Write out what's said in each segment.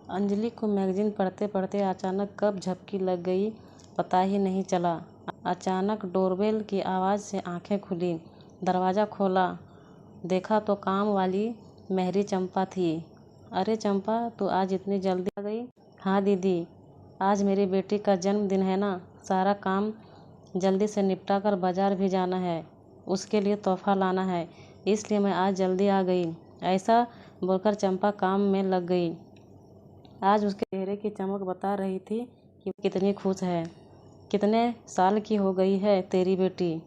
अंजलि को मैगजीन पढ़ते पढ़ते अचानक कब झपकी लग गई पता ही नहीं चला। अचानक डोरबेल की आवाज़ से आंखें खुली। दरवाज़ा खोला, देखा तो काम वाली मेहरी चंपा थी। अरे चंपा, तू आज इतनी जल्दी आ गई? हाँ दीदी, आज मेरी बेटी का जन्मदिन है ना, सारा काम जल्दी से निपटा कर बाज़ार भी जाना है, उसके लिए तोहफा लाना है, इसलिए मैं आज जल्दी आ गई। ऐसा बोलकर चंपा काम में लग गई। आज उसके चेहरे की चमक बता रही थी कि कितनी खुश है। कितने साल की हो गई है तेरी बेटी?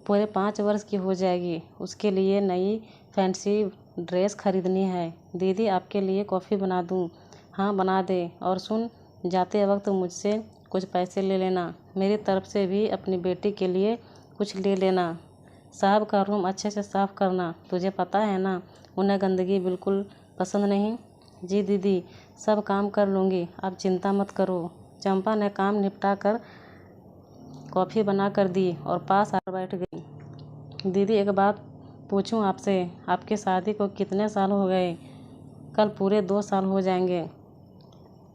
पूरे 5 वर्ष की हो जाएगी। उसके लिए नई फैंसी ड्रेस खरीदनी है। दीदी, आपके लिए कॉफ़ी बना दूँ? हाँ बना दे। और सुन, जाते वक्त मुझसे कुछ पैसे ले लेना। मेरी तरफ से भी अपनी बेटी के लिए कुछ ले लेना। साहब का रूम अच्छे से साफ़ करना, तुझे पता है ना, उन्हें गंदगी बिल्कुल पसंद नहीं। जी दीदी, सब काम कर लूँगी, आप चिंता मत करो। चंपा ने काम निपटा कर कॉफ़ी बना कर दी और पास आकर बैठ गई। दीदी, एक बात पूछूं आपसे, आपकी शादी को कितने साल हो गए? कल पूरे 2 साल हो जाएंगे।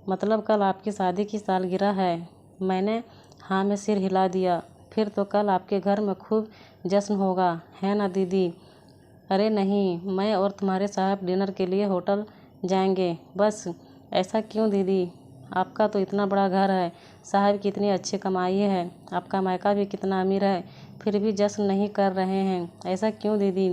मतलब कल आपकी शादी की सालगिरह है। मैंने हाँ में सिर हिला दिया। फिर तो कल आपके घर में खूब जश्न होगा, है ना दीदी? अरे नहीं, मैं और तुम्हारे साहब डिनर के लिए होटल जाएंगे बस। ऐसा क्यों दीदी? आपका तो इतना बड़ा घर है, साहब की इतनी अच्छी कमाई है, आपका मायका भी कितना अमीर है, फिर भी जश्न नहीं कर रहे हैं, ऐसा क्यों दीदी?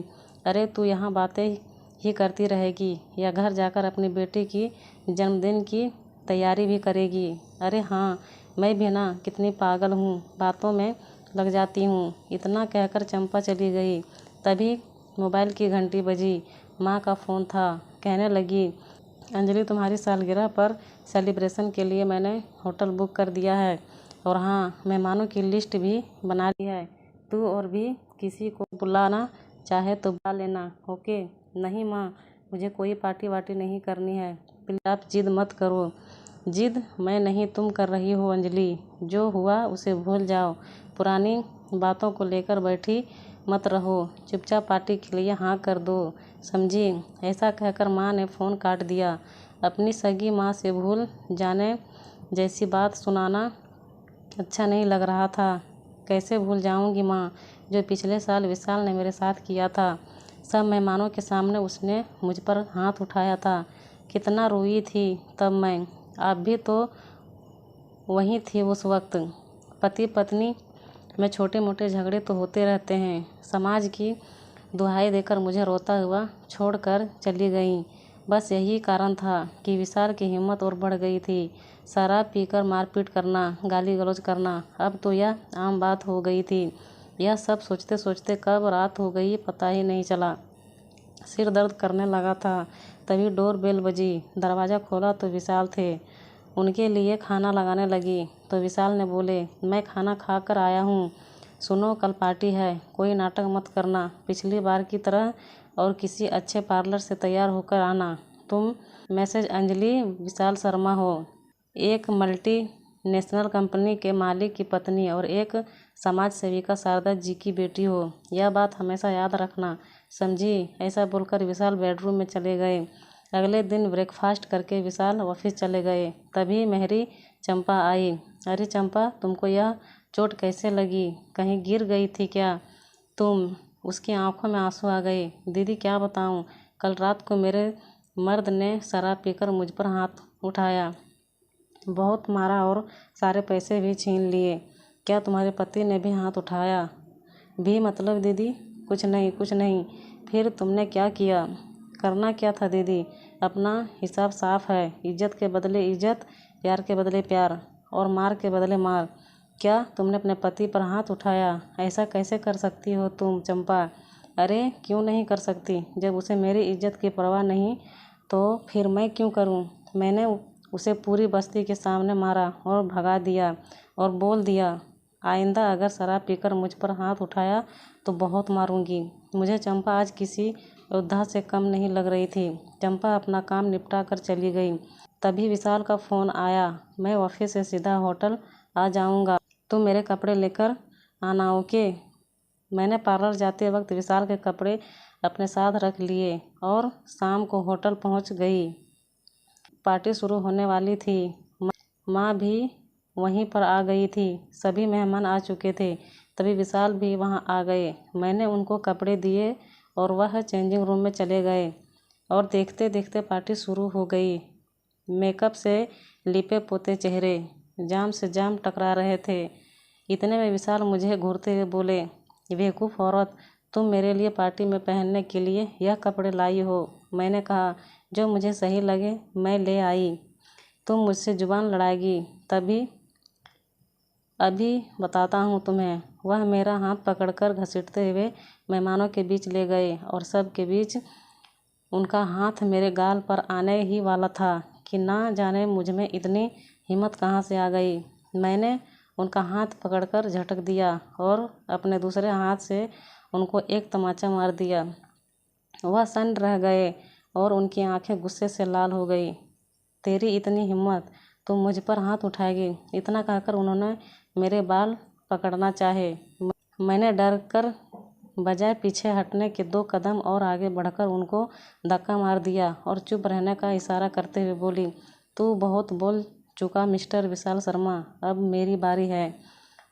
अरे तू यहाँ बातें ही करती रहेगी या घर जाकर अपनी बेटी की जन्मदिन की तैयारी भी करेगी? अरे हाँ, मैं भी ना कितनी पागल हूँ, बातों में लग जाती हूँ। इतना कहकर चंपा चली गई। तभी मोबाइल की घंटी बजी। माँ का फ़ोन था। कहने लगी, अंजलि, तुम्हारी सालगिरह पर सेलिब्रेशन के लिए मैंने होटल बुक कर दिया है और हाँ, मेहमानों की लिस्ट भी बना ली है। तू और भी किसी को बुलाना चाहे तो बुला लेना, ओके? नहीं माँ, मुझे कोई पार्टी वार्टी नहीं करनी है, प्लीज़ आप जिद मत करो। जिद मैं नहीं, तुम कर रही हो अंजलि। जो हुआ उसे भूल जाओ, पुरानी बातों को लेकर बैठी मत रहो, चुपचाप पार्टी के लिए हाँ कर दो, समझी? ऐसा कहकर माँ ने फ़ोन काट दिया। अपनी सगी माँ से भूल जाने जैसी बात सुनाना अच्छा नहीं लग रहा था। कैसे भूल जाऊंगी माँ, जो पिछले साल विशाल ने मेरे साथ किया था। सब मेहमानों के सामने उसने मुझ पर हाथ उठाया था। कितना रोई थी तब मैं। आप भी तो वहीं थी उस वक्त। पति पत्नी में छोटे मोटे झगड़े तो होते रहते हैं। समाज की दुहाई देकर मुझे रोता हुआ छोड़कर चली गई। बस यही कारण था कि विशाल की हिम्मत और बढ़ गई थी। शराब पीकर मारपीट करना, गाली गलौज करना, अब तो यह आम बात हो गई थी। यह सब सोचते सोचते कब रात हो गई पता ही नहीं चला। सिर दर्द करने लगा था। तभी डोर बेल बजी। दरवाज़ा खोला तो विशाल थे। उनके लिए खाना लगाने लगी तो विशाल ने बोले, मैं खाना खा कर आया हूँ। सुनो, कल पार्टी है, कोई नाटक मत करना, पिछली बार की तरह, और किसी अच्छे पार्लर से तैयार होकर आना। तुम मैसेज अंजलि विशाल शर्मा हो, एक मल्टी नेशनल कंपनी के मालिक की पत्नी और एक समाज सेविका शारदा जी की बेटी हो। यह बात हमेशा याद रखना, समझी? ऐसा बोलकर विशाल बेडरूम में चले गए। अगले दिन ब्रेकफास्ट करके विशाल ऑफिस चले गए। तभी मेहरी चंपा आई। अरे चंपा, तुमको यह चोट कैसे लगी? कहीं गिर गई थी क्या तुम? उसकी आंखों में आंसू आ गए। दीदी क्या बताऊं, कल रात को मेरे मर्द ने शराब पीकर मुझ पर हाथ उठाया, बहुत मारा और सारे पैसे भी छीन लिए। क्या तुम्हारे पति ने भी हाथ उठाया? भी मतलब दीदी? कुछ नहीं, कुछ नहीं। फिर तुमने क्या किया? करना क्या था दीदी? अपना हिसाब साफ है। इज्जत के बदले इज्जत, प्यार के बदले प्यार और मार के बदले मार। क्या तुमने अपने पति पर हाथ उठाया? ऐसा कैसे कर सकती हो तुम चंपा? अरे क्यों नहीं कर सकती? जब उसे मेरी इज्जत की परवाह नहीं तो फिर मैं क्यों करूं? मैंने उसे पूरी बस्ती के सामने मारा और भगा दिया और बोल दिया, आइंदा अगर शराब पीकर मुझ पर हाथ उठाया तो बहुत मारूंगी। मुझे चंपा आज किसी योद्धा से कम नहीं लग रही थी। चंपा अपना काम निपटा कर चली गई। तभी विशाल का फ़ोन आया, मैं ऑफिस से सीधा होटल आ जाऊंगा, तुम मेरे कपड़े लेकर आना, ओके? मैंने पार्लर जाते वक्त विशाल के कपड़े अपने साथ रख लिए और शाम को होटल पहुंच गई। पार्टी शुरू होने वाली थी। माँ भी वहीं पर आ गई थी। सभी मेहमान आ चुके थे। तभी विशाल भी वहाँ आ गए। मैंने उनको कपड़े दिए और वह चेंजिंग रूम में चले गए और देखते देखते पार्टी शुरू हो गई। मेकअप से लिपे पोते चेहरे जाम से जाम टकरा रहे थे। इतने में विशाल मुझे घूरते हुए बोले, बेवकूफ़ औरत, तुम मेरे लिए पार्टी में पहनने के लिए यह कपड़े लाई हो। मैंने कहा, जो मुझे सही लगे मैं ले आई। तुम मुझसे जुबान लड़ाएगी तभी अभी बताता हूँ तुम्हें। वह मेरा हाथ पकड़कर घसीटते हुए मेहमानों के बीच ले गए और सब के बीच उनका हाथ मेरे गाल पर आने ही वाला था कि ना जाने मुझ में इतनी हिम्मत कहाँ से आ गई। मैंने उनका हाथ पकड़कर झटक दिया और अपने दूसरे हाथ से उनको एक तमाचा मार दिया। वह सन्न रह गए और उनकी आंखें गुस्से से लाल हो गई। तेरी इतनी हिम्मत, तुम मुझ पर हाथ उठाएगी? इतना कहकर उन्होंने मेरे बाल पकड़ना चाहे। मैंने डर कर बजाय पीछे हटने के 2 कदम और आगे बढ़कर उनको धक्का मार दिया और चुप रहने का इशारा करते हुए बोली, तू बहुत बोल चुका मिस्टर विशाल शर्मा, अब मेरी बारी है।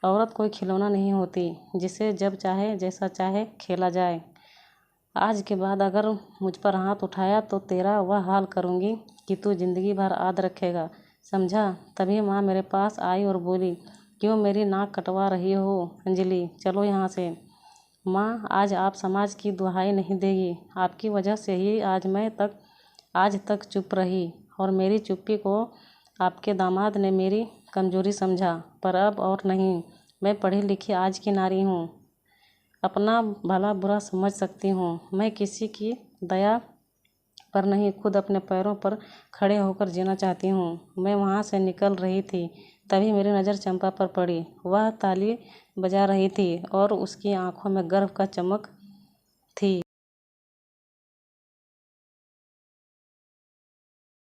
औरत कोई खिलौना नहीं होती जिसे जब चाहे जैसा चाहे खेला जाए। आज के बाद अगर मुझ पर हाथ उठाया तो तेरा वह हाल करूँगी कि तू जिंदगी भर याद रखेगा, समझा? तभी माँ मेरे पास आई और बोली, क्यों मेरी नाक कटवा रही हो अंजलि, चलो यहाँ से। माँ, आज आप समाज की दुहाई नहीं देगी। आपकी वजह से ही आज तक चुप रही और मेरी चुप्पी को आपके दामाद ने मेरी कमजोरी समझा, पर अब और नहीं। मैं पढ़ी लिखी आज की नारी हूँ, अपना भला बुरा समझ सकती हूँ। मैं किसी की दया पर नहीं, खुद अपने पैरों पर खड़े होकर जीना चाहती हूँ। मैं वहाँ से निकल रही थी, तभी मेरी नज़र चंपा पर पड़ी। वह ताली बजा रही थी और उसकी आंखों में गर्व का चमक थी।